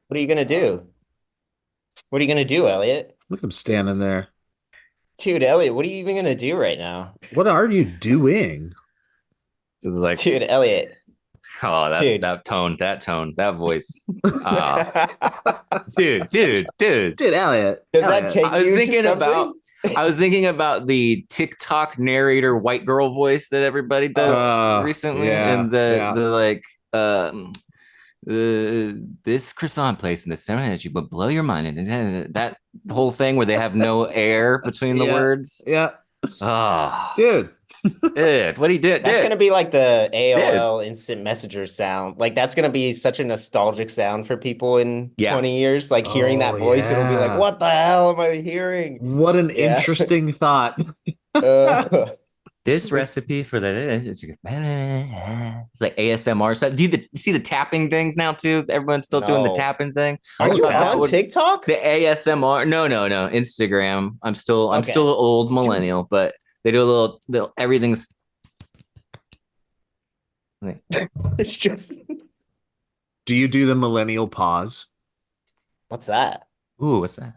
What are you gonna do? What are you gonna do, Elliot? Look at him standing there. Dude, Elliot, what are you even gonna do right now? What are you doing? This is like, Dude, Elliot, oh, that's dude. that voice. Ah, dude. Dude, Elliot. Does that Elliot. take I was you to thinking about something? I was thinking about the TikTok narrator white girl voice that everybody does recently, Yeah, and the yeah. the like this croissant place in the center that you would blow your mind, and that whole thing where they have no air between the Yeah, words. yeah. Oh, Dude. dude, what he did, That's dude, gonna be like the dude. AOL instant messenger sound. Like that's gonna be such a nostalgic sound for people in Yeah, 20 years. Like hearing Oh, that voice, it'll be like, yeah. what the hell am I hearing? What an Yeah. interesting thought. Uh, this recipe for the it's like ASMR stuff. Do you see the tapping things now too? Everyone's still doing the no. tapping thing. Are Oh, I you thought that on tapping. would TikTok? the ASMR. No. Instagram. I'm still Okay. old Dude, millennial, but they do a little everything's it's just Do you do the millennial pause? what's that? ooh, what's that?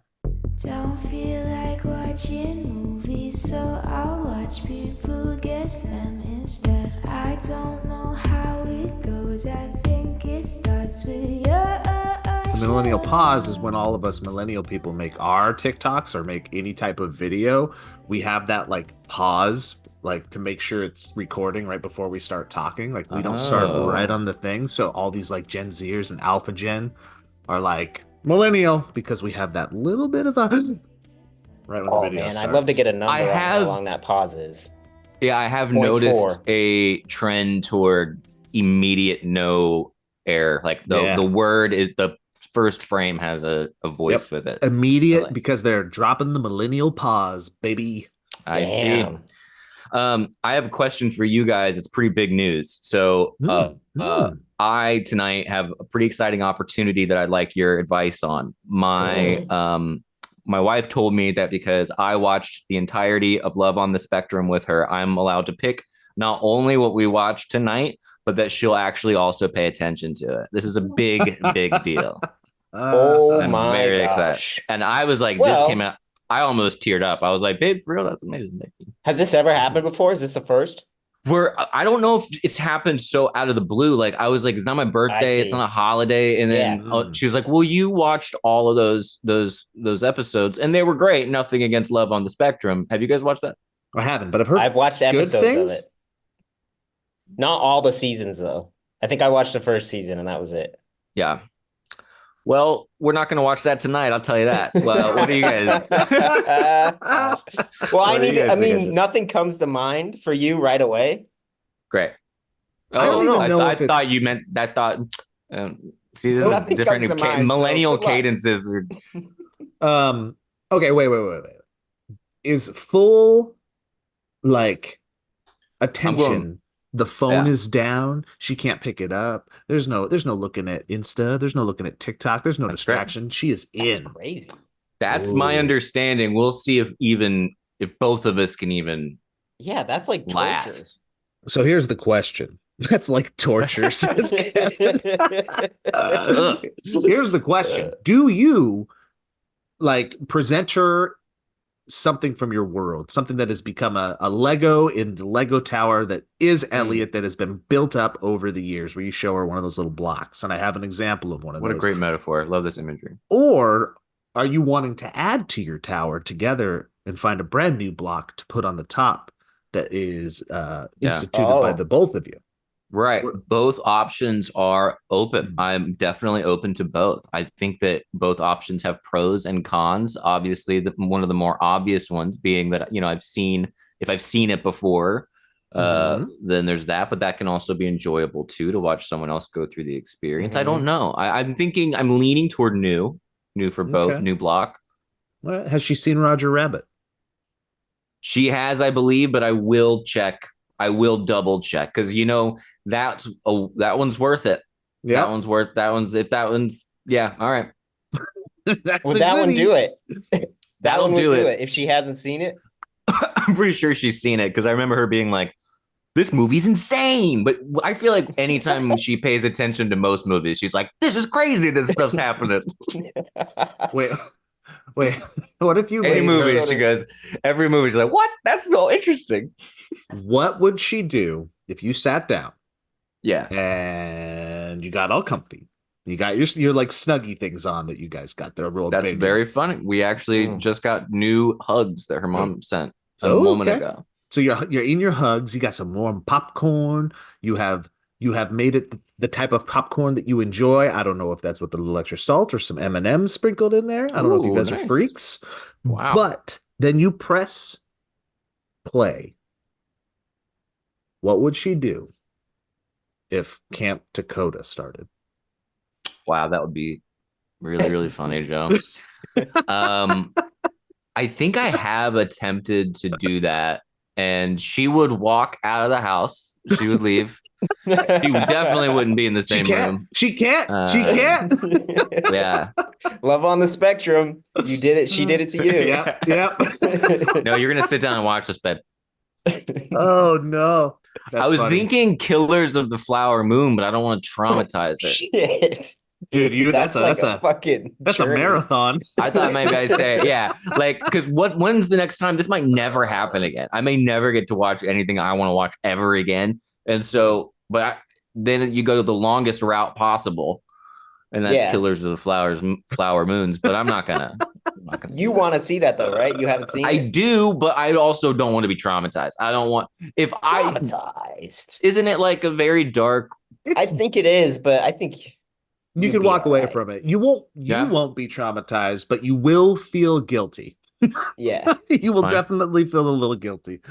Don't feel like watching movies, so I'll watch people guess them instead. I don't know how it goes, I think it starts with your The millennial pause is when all of us millennial people make our TikToks or make any type of video. We have that like pause, like to make sure it's recording right before we start talking. Like we don't start right Oh, on the thing. So all these like Gen Zers and Alpha Gen are like millennial because we have that little bit of a right when the Oh video man, I'd love to starts. get a I number on how have long that pause is. yeah, I have Point noticed four. a trend toward immediate no air. Like the Yeah. word is the first frame has a voice Yep. with it. I Immediate like. because they're dropping the millennial pause, baby. I see. Damn. I have a question for you guys. It's pretty big news. So, Hmm. Hmm. I tonight have a pretty exciting opportunity that I'd like your advice on. My wife told me that because I watched the entirety of Love on the Spectrum with her, I'm allowed to pick not only what we watch tonight, but that she'll actually also pay attention to it. This is a big deal. Oh I'm my very excited. gosh. And I was like, this came Well, out. I almost teared up. I was like, babe, for real, that's amazing. Thank you. has this ever happened before? Is this a first? Where I don't know if it's happened so out of the blue. Like I was like, it's not my I birthday, it's not a see. holiday, and Yeah. then Mm. she was like, "Well, you watched all of those episodes, and they were great. Nothing against Love on the Spectrum. Have you guys watched that?" I haven't, but I've heard I've watched good episodes of it. things. Not all the seasons though. I think I watched the first season and that was it. Yeah. Well, we're not going to watch that tonight. I'll tell you that. Well, what do you guys? Well, I What do you need, guys I think I mean, should? nothing comes to mind for you right away. Great. I I don't don't Oh, even know. know I if thought it's you meant that thought. See, this is Nothing comes to different. mind. So Millennial good luck. cadences are um okay, wait. Is full like I'm going. attention. The phone Yeah, is down. She can't pick it up. There's no looking at Insta. There's no looking at TikTok. There's no that's great. distraction. She is That's in. crazy. That's my Oh. understanding. We'll see if both of us can even Yeah, that's like torture. last. So here's the question. That's like torture, says Kevin. Ugh. Here's the question. Do you like present her something from your world, something that has become a Lego in the Lego tower that is Mm. Elliot that has been built up over the years, where you show her one of those little blocks. And I have an example of one of What a those. great metaphor. Love this imagery. Or are you wanting to add to your tower together and find a brand new block to put on the top that is Yeah. instituted by the Oh, both of you? Right. Both options are open. Mm. I'm definitely open to both. I think that both options have pros and cons. Obviously, one of the more obvious ones being that, if I've seen it before, Mm-hmm. then there's that, but that can also be enjoyable too to watch someone else go through the experience. I don't hmm. know. I'm leaning toward new for both, Okay. new block. Well, has she seen Roger Rabbit? She has, I believe, but I will check. I will double check because that one's worth it. Yep. That one's if that one's yeah. All right, That's Would a that one do goodie. it? That that'll one would do do it. it if she hasn't seen it. I'm pretty sure she's seen it because I remember her being like, this movie's insane. But I feel like anytime she pays attention to most movies, she's like, this is crazy. This stuff's happening. Wait, wait. What if you Any made her? movie, she goes, every movie, she's like, what? That's so interesting. What would she do if you sat down Yeah. and you got all comfy? You got your like snuggy things on that you guys got. They're real That's big. very funny. We actually just got new hugs that her mom sent a moment ago. So you're in your hugs. You got some warm popcorn. You have made it the type of popcorn that you enjoy. I don't know if that's with a little extra salt or some M&Ms sprinkled in there. I don't know if you guys are freaks. Wow. But then you press play. What would she do if Camp Dakota started? Wow, that would be really, really funny, Joe. I think I have attempted to do that, and she would walk out of the house. She would leave. She definitely wouldn't be in the same room. She can't. She can't. Yeah. Love on the spectrum. You did it. She did it to you. Yep. No, you're gonna sit down and watch this, babe. Oh no. I was thinking Killers of the Flower Moon, but I don't want to traumatize it. Shit. Dude, that's a fucking a marathon. I thought maybe I'd say, yeah, like, because when's the next time? This might never happen again. I may never get to watch anything I want to watch ever again. And so, then you go to the longest route possible, and that's Killers of the Flower Moons. But I'm not gonna. You want to see that though, right? You haven't seen it? I do, but I also don't want to be traumatized. I don't want traumatized. Isn't it like a very dark? I think it is, but I think you can walk away from it. You won't be traumatized, but you will feel guilty. Yeah. You will definitely feel a little guilty.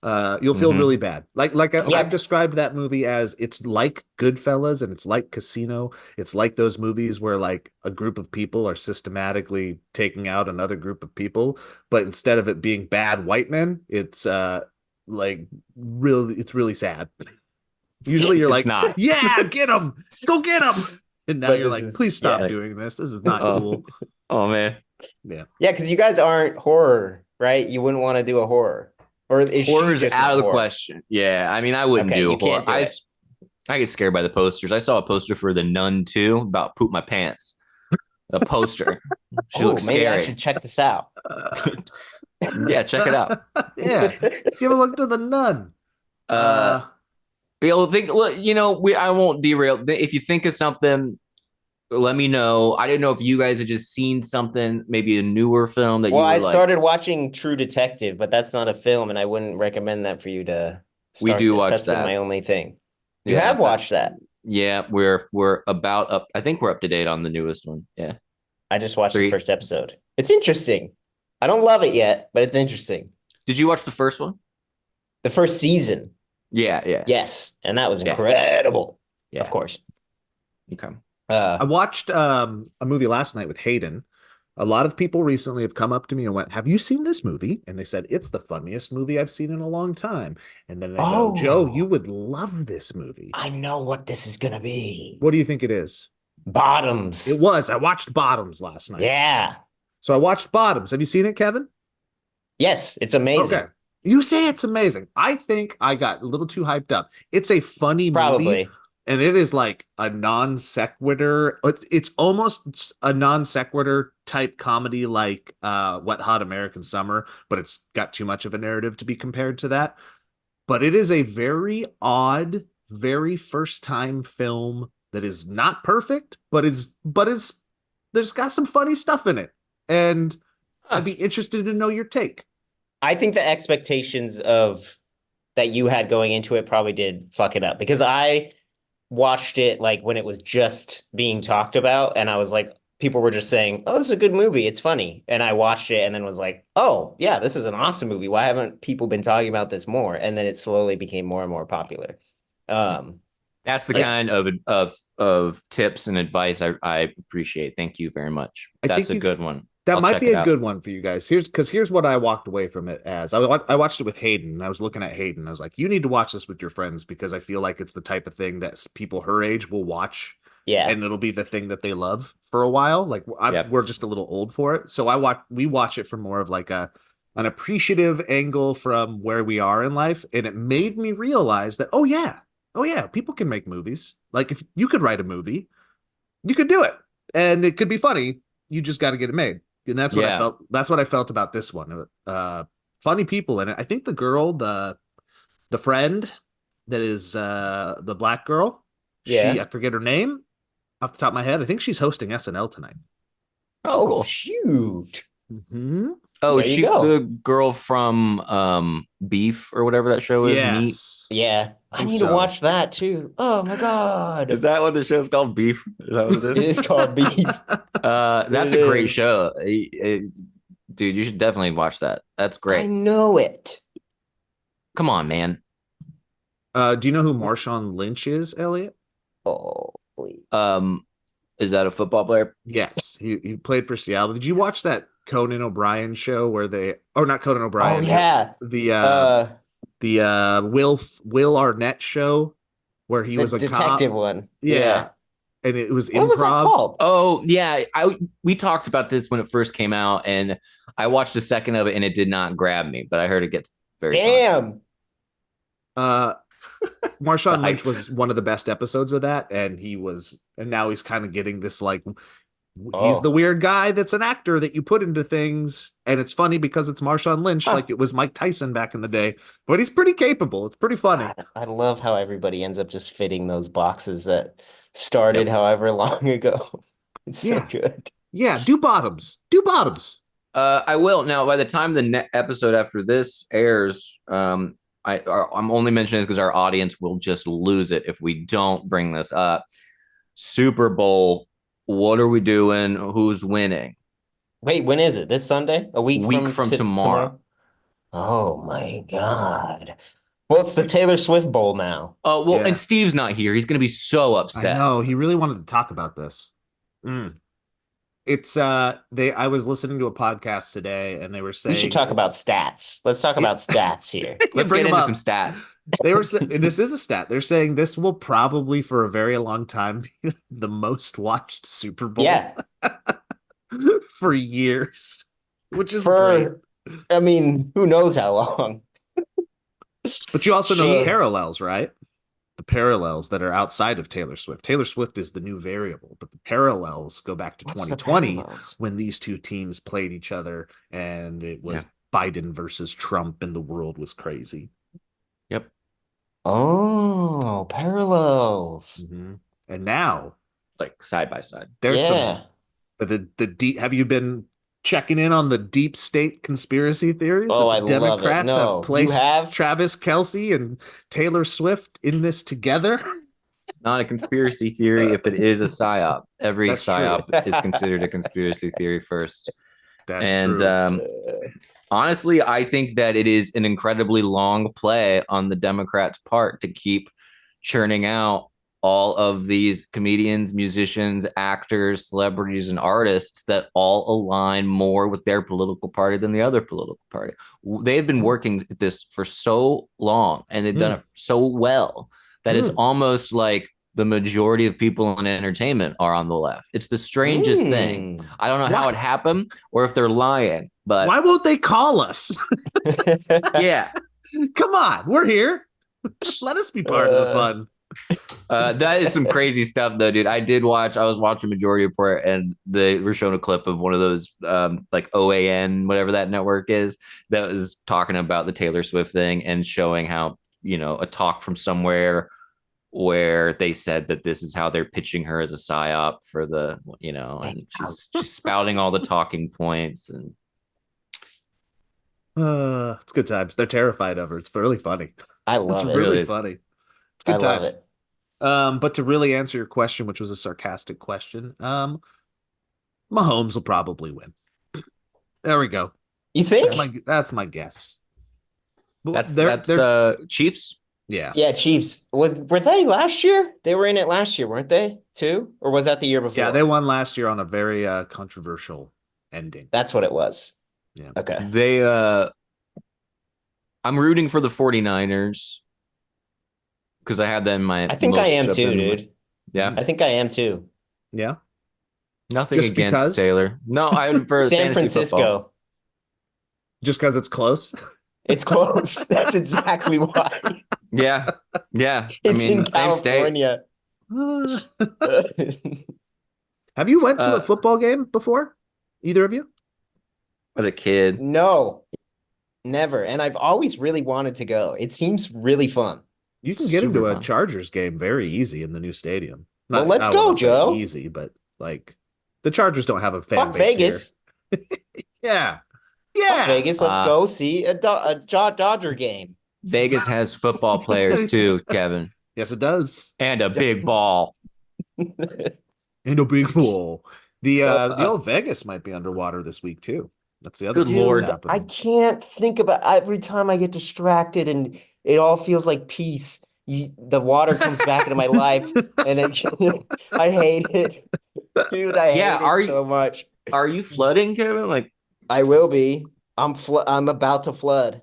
You'll feel really bad. I've described that movie as it's like Goodfellas and it's like Casino. It's like those movies where like a group of people are systematically taking out another group of people, but instead of it being bad white men, it's really sad. Usually you're like, not. Yeah, get them, go get them. And now you're like, please stop doing this. This is not cool. Oh man. Yeah. Yeah, because you guys aren't horror, right? You wouldn't want to do a horror. Or is horror's out of the question. Yeah, I mean, I wouldn't do a horror. I get scared by the posters. I saw a poster for The Nun 2 about poop my pants. A poster. She looks scary. Maybe I should check this out. Yeah, check it out. Yeah, give a look to The Nun. I won't derail. If you think of something, let me know. I didn't know if you guys had just seen something, maybe a newer film that I started watching True Detective, but that's not a film, and I wouldn't recommend that for you to start. We do watch that's that. That's my only thing. You have watched that? Yeah, we're about up. I think we're up to date on the newest one. Yeah. I just watched the first episode. It's interesting. I don't love it yet, but it's interesting. Did you watch the first one? The first season. Yeah. Yes, and that was incredible. Yeah. Of course. Okay. I watched a movie last night with Hayden. A lot of people recently have come up to me and went, "Have you seen this movie?" And they said, "It's the funniest movie I've seen in a long time." And then they go, "Joe, you would love this movie." I know what this is going to be. What do you think it is? Bottoms. It was. I watched Bottoms last night. Yeah. So I watched Bottoms. Have you seen it, Kevin? Yes, it's amazing. Okay. You say it's amazing. I think I got a little too hyped up. It's a funny movie. And it is like a non sequitur. It's almost a non sequitur type comedy like Wet Hot American Summer, but it's got too much of a narrative to be compared to that. But it is a very odd, very first time film that is not perfect, but is there's got some funny stuff in it. And I'd be interested to know your take. I think the expectations that you had going into it probably did fuck it up, because I watched it like when it was just being talked about, and I was like, people were just saying, "Oh, this is a good movie, it's funny," and I watched it and then was like, "Oh yeah, this is an awesome movie. Why haven't people been talking about this more?" And then it slowly became more and more popular. That's the kind of tips and advice I appreciate. Thank you very much. That's a good one. That might be a good one for you guys. Here's what I walked away from it as. I watched it with Hayden, and I was looking at Hayden. I was like, you need to watch this with your friends, because I feel like it's the type of thing that people her age will watch. Yeah. And it'll be the thing that they love for a while. Like we're just a little old for it. So we watch it for more of like a an appreciative angle from where we are in life, and it made me realize that oh yeah, people can make movies. Like if you could write a movie, you could do it, and it could be funny. You just got to get it made, and that's what I Yeah. felt. That's what I felt about this one. Funny people in it. I think the girl, the friend that is the black girl, Yeah. I forget her name off the top of my head. I think she's hosting SNL tonight. Oh, Oh, cool. shoot. Mm-hmm. Oh, There you she's go. the girl from Beef or whatever that show is. Meat. Yes. Yeah. I I think need to so. watch that too. Oh my God. Is that what the show's called? Beef? Is that what it It is? is called Beef. That's It a great is. show. Dude, you should definitely watch that. That's I great. know it. Come on, man. Do you know who Marshawn Lynch is, Elliot? Oh, please. Um, is that a football player? Yes, he played for Seattle. Did you watch that Conan O'Brien show where they, or not Conan Oh O'Brien, yeah. the Uh, Will Arnett show where he the was a detective cop? one. Yeah, Yeah. and it was What was that improv. called? Oh, yeah. We talked about this when it first came out, and I watched a second of it and it did not grab me, but I heard it gets very fun. Damn. Uh, The Marshawn Lynch hype. was one of the best episodes of that, and now he's kind of getting this like he's the Oh. weird guy that's an actor that you put into things, and it's funny because it's Marshawn Lynch, Huh. like it was Mike Tyson back in the day, but he's pretty capable. It's pretty funny. I love how everybody ends up just fitting those boxes that started Yep. however long ago. It's so Yeah. good. Yeah, do bottoms. Do bottoms. I will. Now, by the time the next episode after this airs, I'm only mentioning this because our audience will just lose it if we don't bring this up. Super Bowl, what are we doing? Who's winning? Wait, when is it? This Sunday? A week Week from from tomorrow. Oh my God. Well, it's the Taylor Swift Bowl now. Oh, well, Yeah. and Steve's not here. He's going to be so I upset. know he really wanted to talk about this. It's I was listening to a podcast today, and they were We saying should talk about stats. Let's talk about stats here. Let's bring get them into up. some stats. They were this is a stat. They're saying this will probably for a very long time be the most watched Super Bowl Yeah. for years, which is great. I mean, who knows how long? But you also know the Shit. parallels, right? The parallels that are outside of Taylor Swift. Taylor Swift is the new variable, but the parallels go back to What's the 2020 parallels? when these two teams played each other, and it was Yeah. Biden versus Trump, and the world was crazy. Yep. Oh, parallels. Mhm. And now Like side by side. there's some Yeah. the deep. Have you been checking in on the deep state conspiracy theories Oh, that I the love it. Democrats No, have placed you have? Travis Kelce and Taylor Swift in this together? It's not a conspiracy theory if it is a psyop. Every That's true. psyop is considered a conspiracy theory first. That's And true. honestly, I think that it is an incredibly long play on the Democrats' part to keep churning out all of these comedians, musicians, actors, celebrities, and artists that all align more with their political party than the other political party. They've been working at this for so long, and they've done it so well that it's almost like the majority of people in entertainment are on the left. It's the strangest thing. I don't know how it happened or if they're lying, but Why won't they call us? yeah. Come on, we're here. Let us be part of the fun. That is some crazy stuff though, dude. I was watching Majority Report, and they were showing a clip of one of those like OAN, whatever that network is, that was talking about the Taylor Swift thing and showing how, a talk from somewhere where they said that this is how they're pitching her as a psyop for the, and she's spouting all the talking points, and It's good times. They're terrified of her. It's really funny. I It's love it. really funny. It's good I love times. it. But to really answer your question, which was a sarcastic question, Mahomes will probably win. There we go. You think? That's my guess. Well, that's Chiefs. Yeah. Yeah, Chiefs. Were they last year? They were in it last year, weren't they? Too? Or was that the year before? Yeah, they won last year on a very controversial ending. That's what it was. Yeah. Okay. I'm rooting for the 49ers because I had them in my. I think I am too, dude. Yeah. I think I am too. Yeah. Nothing Just against because? Taylor. No, I'm for San fantasy Francisco. football. Just because it's close? It's close. That's exactly why. Yeah. Yeah. It's I mean, in same state. California. Have you went to a football game before? Either of you? As a kid. No, never. And I've always really wanted to go. It seems really fun. You can get Super into a fun. Chargers game very easy in the new stadium. Well, Not, let's I go, wouldn't say Joe. easy, but like the Chargers don't have a fan Fuck base Vegas. here. Yeah. Fuck Yeah. Vegas. Let's go see a Dodger game. Vegas has football players too, Kevin. Yes, it does. And a big ball. And a big pool. The old Vegas might be underwater this week too. That's the other Good thing that's Lord. happening. I can't think about every time I get distracted and it all feels like peace. The water comes back into my life and I hate it. Dude, I hate it so much. Are you flooding, Kevin? Like I will be. I'm about to flood.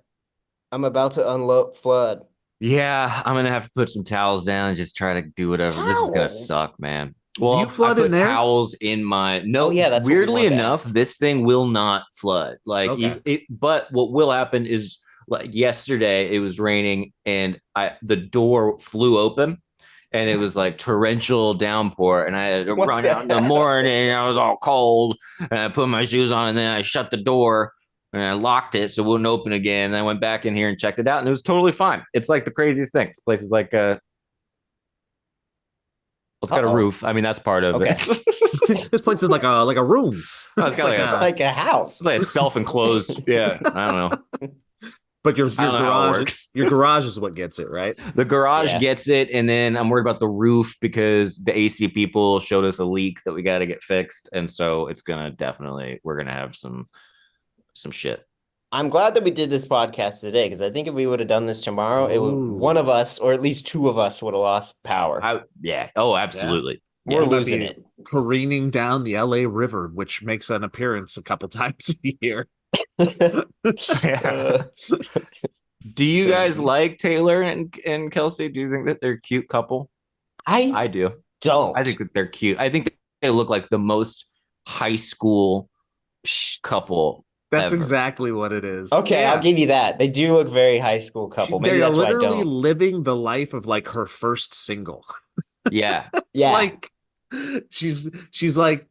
I'm about to unload flood. yeah, I'm gonna have to put some towels down and just try to do whatever. This is gonna Towels? suck, man. Do Well, you flood I put in there? towels in my no. Oh, yeah, that's what we weirdly wanted to enough, ask. this thing will not flood. Like Okay. but what will happen is like yesterday it was raining and the door flew open and it was like torrential downpour and I had to What run the out in the heck? morning. I was all cold and I put my shoes on and then I shut the door and I locked it so it wouldn't open again. And I went back in here and checked it out and it was totally fine. It's like the craziest things. Places like it's got a roof. I mean, that's part of it. This place is like a room. Oh, it's got It's like a house. it's like a self-enclosed. Yeah, I don't know. But your I don't know how it garage, works. your garage is what gets it, right? The garage Yeah. gets it, and then I'm worried about the roof because the AC people showed us a leak that we got to get fixed, and so it's gonna we're gonna have some shit. I'm glad that we did this podcast today because I think if we would have done this tomorrow, Ooh. one of us or at least two of us would have lost power. Oh, absolutely. We're We might losing be it. careening down the LA River, which makes an appearance a couple times a year. Do you guys like Taylor and Kelce? Do you think that they're a cute couple? I do. Don't. I think that they're cute. I think they look like the most high school couple. That's ever. exactly what it is. Okay, Yeah. I'll give you that. They do look very high school couple. Maybe They're that's why I literally don't. living the life of like her first single. Yeah. It's Yeah. like she's like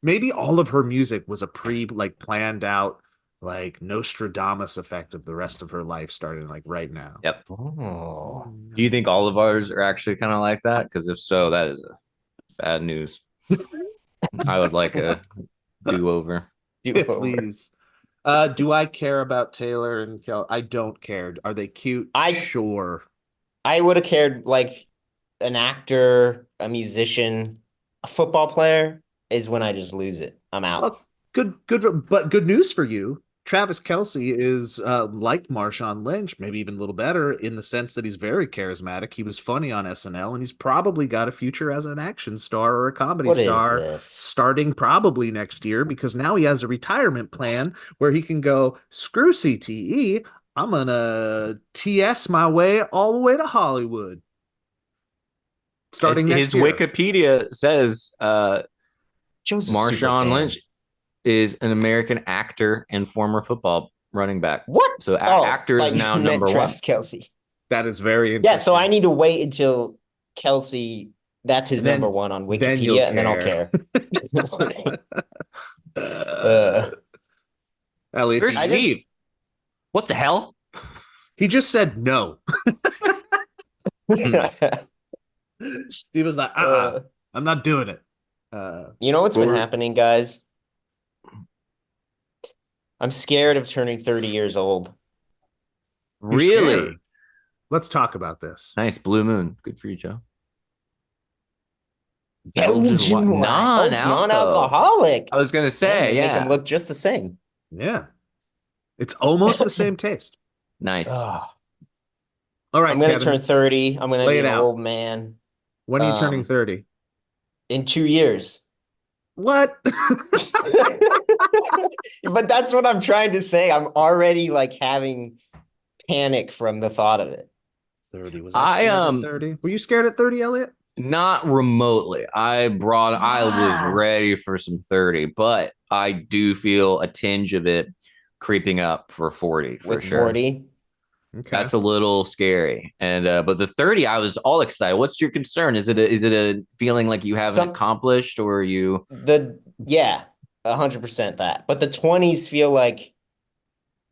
maybe all of her music was a planned out like Nostradamus effect of the rest of her life starting like right now. Yep. Oh. Do you think all of ours are actually kind of like that? Because if so, that is bad news. I would like a do-over. Yeah, please. Do I care about Taylor and Kel? I don't care. Are they cute? Sure. I would have cared like an actor, a musician, a football player is when I just lose it. I'm out. Well, good news for you. Travis Kelce is like Marshawn Lynch, maybe even a little better in the sense that he's very charismatic. He was funny on SNL, and he's probably got a future as an action star or a comedy star starting probably next year because now he has a retirement plan where he can go, screw CTE. I'm going to TS my way all the way to Hollywood. Starting next year. His Wikipedia says Marshawn Lynch is an American actor and former football running back. What? So actor is now number one. Travis Kelce. That is very interesting. Yeah, so I need to wait until Kelce, that's his number one on Wikipedia, and then I'll care. Elliot, where's Steve? What the hell? He just said no. Steve was like, I'm not doing it. You know what's been happening, guys? I'm scared of turning 30 years old. Really? Scared? Let's talk about this. Nice blue moon. Good for you, Joe. Belgian non-alcoholic. I was gonna say, Make them look just the same. Yeah, it's almost the same taste. Nice. All right, I'm gonna turn 30. I'm gonna be an old man. When are you turning 30? In 2 years. What? But that's what I'm trying to say. I'm already like having panic from the thought of it. 30 was I at 30? Were you scared at 30, Elliot? Not remotely. I was ready for some 30, but I do feel a tinge of it creeping up for 40 for with sure. 40. Okay. That's a little scary. And but the 30, I was all excited. What's your concern? Is it a feeling like you haven't accomplished, or you Yeah, 100% that. But the 20s feel like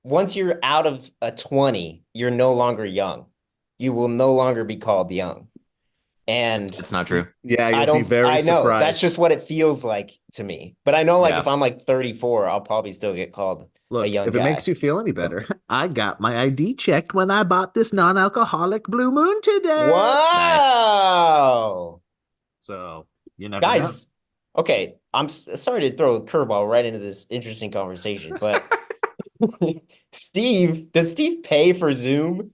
once you're out of a 20, you're no longer young. You will no longer be called young. And it's not true. Yeah, you'll be very I know surprised. that's just what it feels like to me. But I know, like, Yeah. if I'm like 34, I'll probably still get called a Look, young if guy. it makes you feel any better, I got my ID checked when I bought this non-alcoholic Blue Moon today. Wow. So you never know. Guys, okay, I'm sorry to throw a curveball right into this interesting conversation, but does Steve pay for Zoom?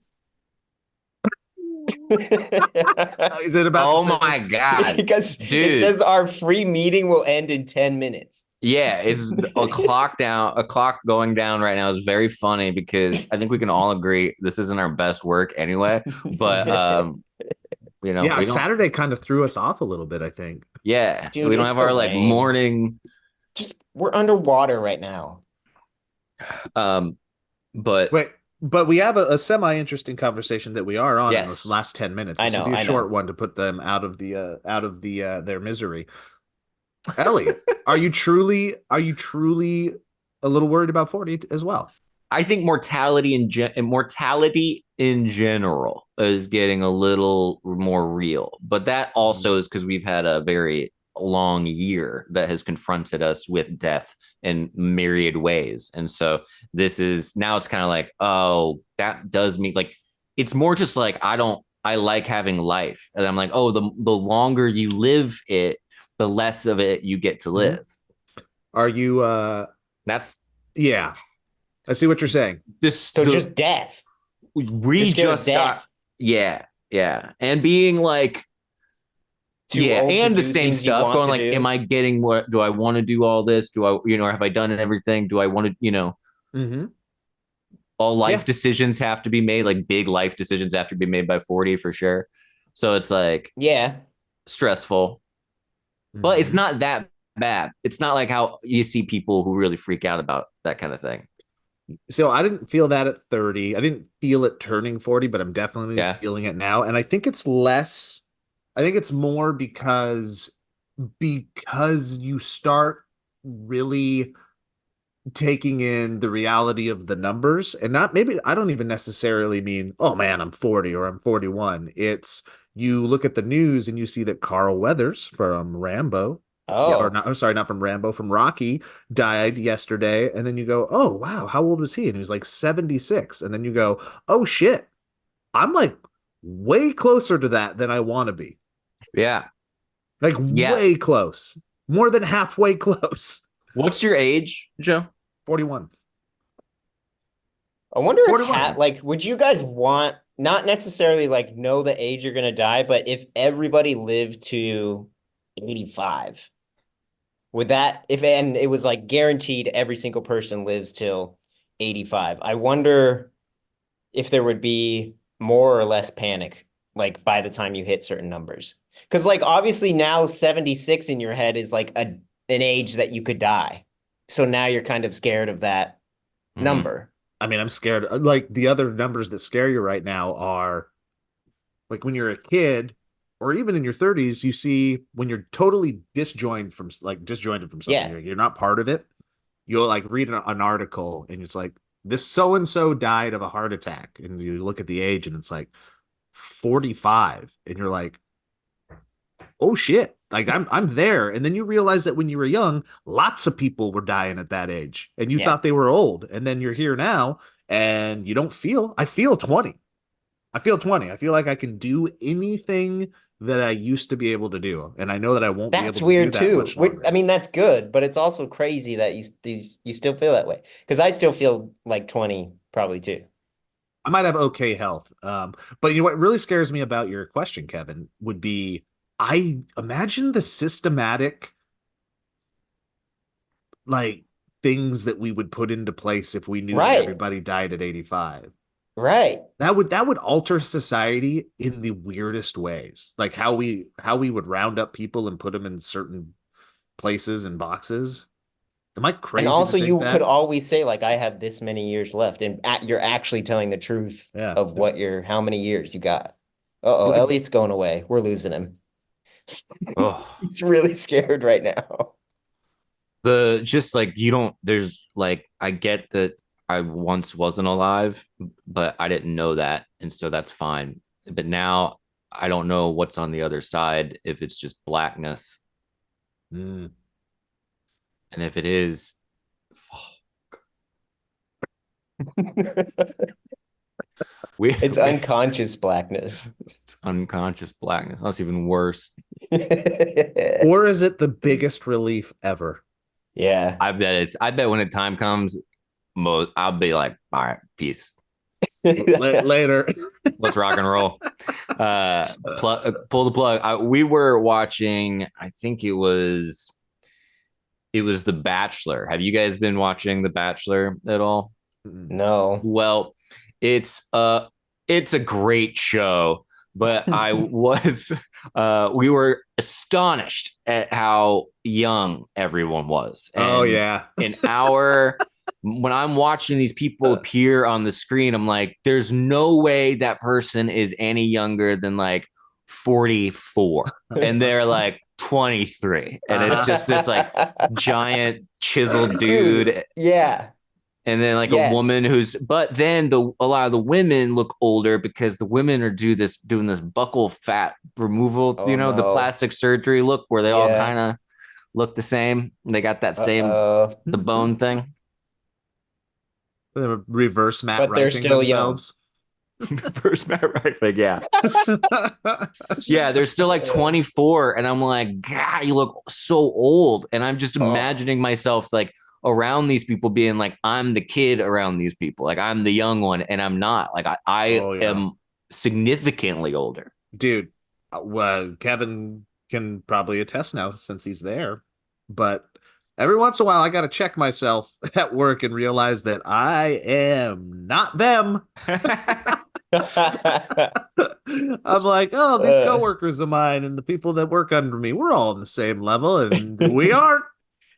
Is it about? Oh my God, Because dude. it says our free meeting will end in 10 minutes. Yeah, it's a clock going down right now is very funny because I think we can all agree this isn't our best work anyway. But you know, Yeah, we don't. Saturday kind of threw us off a little bit, I think. Yeah, Dude, we don't it's have the our like rain. morning. Just we're underwater right now. But Wait, but we have a semi-interesting conversation that we are on in Yes. this last 10 minutes. I This know, would be a I short know. one to put them out of the their misery. Ellie, are you truly a little worried about 40 as well? I think mortality in general is getting a little more real, but that also is because we've had a very long year that has confronted us with death in myriad ways. And so this is now it's kind of like, oh, that does mean like it's more just like I like having life. And I'm like, oh, the longer you live it, the less of it you get to live. Are you That's yeah. I see what you're saying. Just death. We just got yeah, and being like Too old to and the do same things you stuff want going to like, do. am I getting what? Do I want to do all this? Do I, have I done everything? Do I want to, Mm-hmm. all life decisions have to be made, like big life decisions have to be made by 40 for sure. So it's like Yeah. stressful, but it's not that bad. It's not like how you see people who really freak out about that kind of thing. So I didn't feel that at 30. I didn't feel it turning 40, but I'm definitely feeling it now. And I think it's more because you start really taking in the reality of the numbers, and not, maybe I don't even necessarily mean, oh man, I'm 40 or I'm 41. It's, you look at the news and you see that Carl Weathers from Rambo, or not, I'm sorry, not from Rambo, from Rocky, died yesterday. And then you go, oh wow, how old was he? And he was like 76. And then you go, oh shit, I'm like way closer to that than I want to be. Yeah. Like way close. More than halfway close. What's your age, Joe? 41. I wonder if like, would you guys want, not necessarily like know the age you're gonna die, but if everybody lived to 85, would that, and it was like guaranteed every single person lives till 85, I wonder if there would be more or less panic like by the time you hit certain numbers. Because like obviously now 76 in your head is like an age that you could die. So now you're kind of scared of that number. I mean, I'm scared. Like the other numbers that scare you right now are like when you're a kid or even in your 30s, you see when you're totally disjointed from something, you're not part of it. You'll like read an article and it's like, this so-and-so died of a heart attack. And you look at the age and it's like 45. And you're like, oh shit, like I'm there. And then you realize that when you were young, lots of people were dying at that age and you thought they were old. And then you're here now and you don't feel, I feel 20. I feel like I can do anything that I used to be able to do. And I know that I won't be able to weird do that too. much longer. I mean, that's good, but it's also crazy that you still feel that way. Because I still feel like 20 probably too. I might have okay health. But you know what really scares me about your question, Kevin, would be, I imagine the systematic like things that we would put into place if we knew that everybody died at 85. Right. That would alter society in the weirdest ways. Like how we would round up people and put them in certain places and boxes. Am I And crazy also, to think you that? could always say, like, I have this many years left, and you're actually telling the truth Yeah. of how many years you got. Uh-oh, Look at Elliot's going away. We're losing him. Oh, He's really scared right now. just like you don't, there's like, I get that I once wasn't alive, but I didn't know that. And so that's fine. But now I don't know what's on the other side, if it's just blackness. Mm. And if it is, It's unconscious blackness. it's unconscious blackness. That's even worse. Or is it the biggest relief ever? Yeah. I bet when the time comes, I'll be like, all right, peace. Later. Let's rock and roll. Pull the plug. We were watching, I think it was The Bachelor. Have you guys been watching The Bachelor at all? No. Well, it's a great show, but we were astonished at how young everyone was. Oh And yeah. when I'm watching these people appear on the screen, I'm like, there's no way that person is any younger than like 44. And they're like 23. And it's just this like giant chiseled dude. Yeah. And then like Yes. a woman but then a lot of the women look older because the women are doing this buccal fat removal, Oh, the no. plastic surgery look where they all Yeah. kind of look the same. They got that same, Uh-oh. the bone thing. They're reverse Matt But they're writing still themselves. First Matt Right, yeah. Yeah, they're still like 24. And I'm like, God, you look so old. And I'm just imagining myself like around these people being like, I'm the kid around these people. Like I'm the young one and I'm not. Like I am significantly older. Dude, Kevin can probably attest now since he's there. But every once in a while, I got to check myself at work and realize that I am not them. I'm like, oh, these coworkers of mine and the people that work under me, we're all on the same level, and we aren't.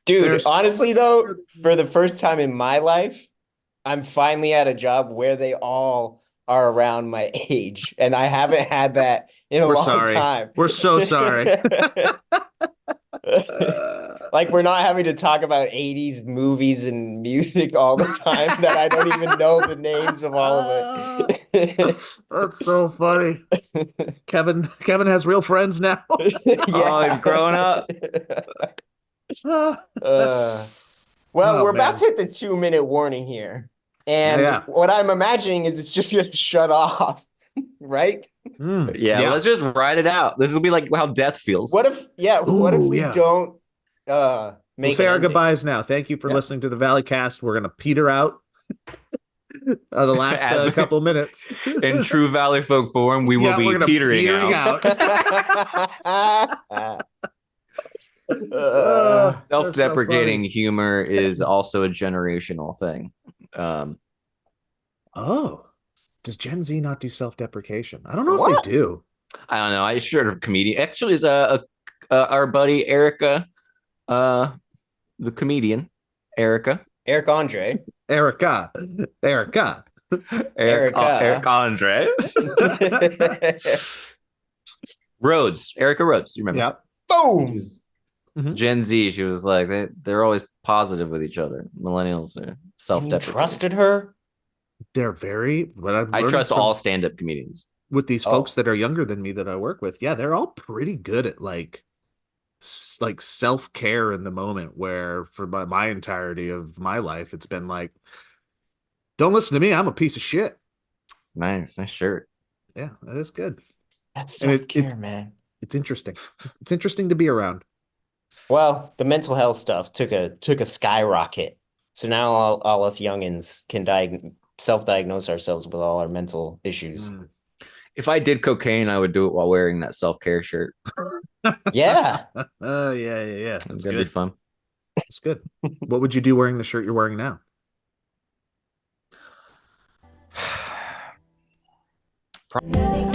Dude, honestly, though, for the first time in my life, I'm finally at a job where they all are around my age, and I haven't had that in a long time. We're so sorry. Like we're not having to talk about 80s movies and music all the time that I don't even know the names of all of it. That's so funny. Kevin has real friends now. Yeah. Oh, he's growing up. We're about to hit the 2-minute warning here. And what I'm imagining is it's just going to shut off, right? Yeah, let's just ride it out. This will be like how death feels. What if we don't we'll say our goodbyes now. Thank you for listening to the Valley Cast. We're going to peter out the last couple minutes. In true Valleyfolk form, we will be petering out. Self-deprecating humor is also a generational thing. Does Gen Z not do self-deprecation? I don't know if they do. I don't know. I heard of a comedian. Actually, is our buddy Erica, the comedian, Eric Andre. Eric Andre. Erica Rhodes. You remember? Yep. Boom. Gen Z. She was like, they're always positive with each other. Millennials are self-deprecating. You trusted her? They're very. I trust all stand-up comedians. With these folks that are younger than me that I work with, they're all pretty good at like self-care in the moment. Where for my entirety of my life, it's been like, don't listen to me. I'm a piece of shit. Nice shirt. Yeah, that is good. That's self-care, man. It's interesting. It's interesting to be around. Well, the mental health stuff took a skyrocket. So now all us youngins can self-diagnose ourselves with all our mental issues. If I did cocaine, I would do it while wearing that self-care shirt. Yeah. Yeah. It's gonna be fun. It's good. What would you do wearing the shirt you're wearing now? Probably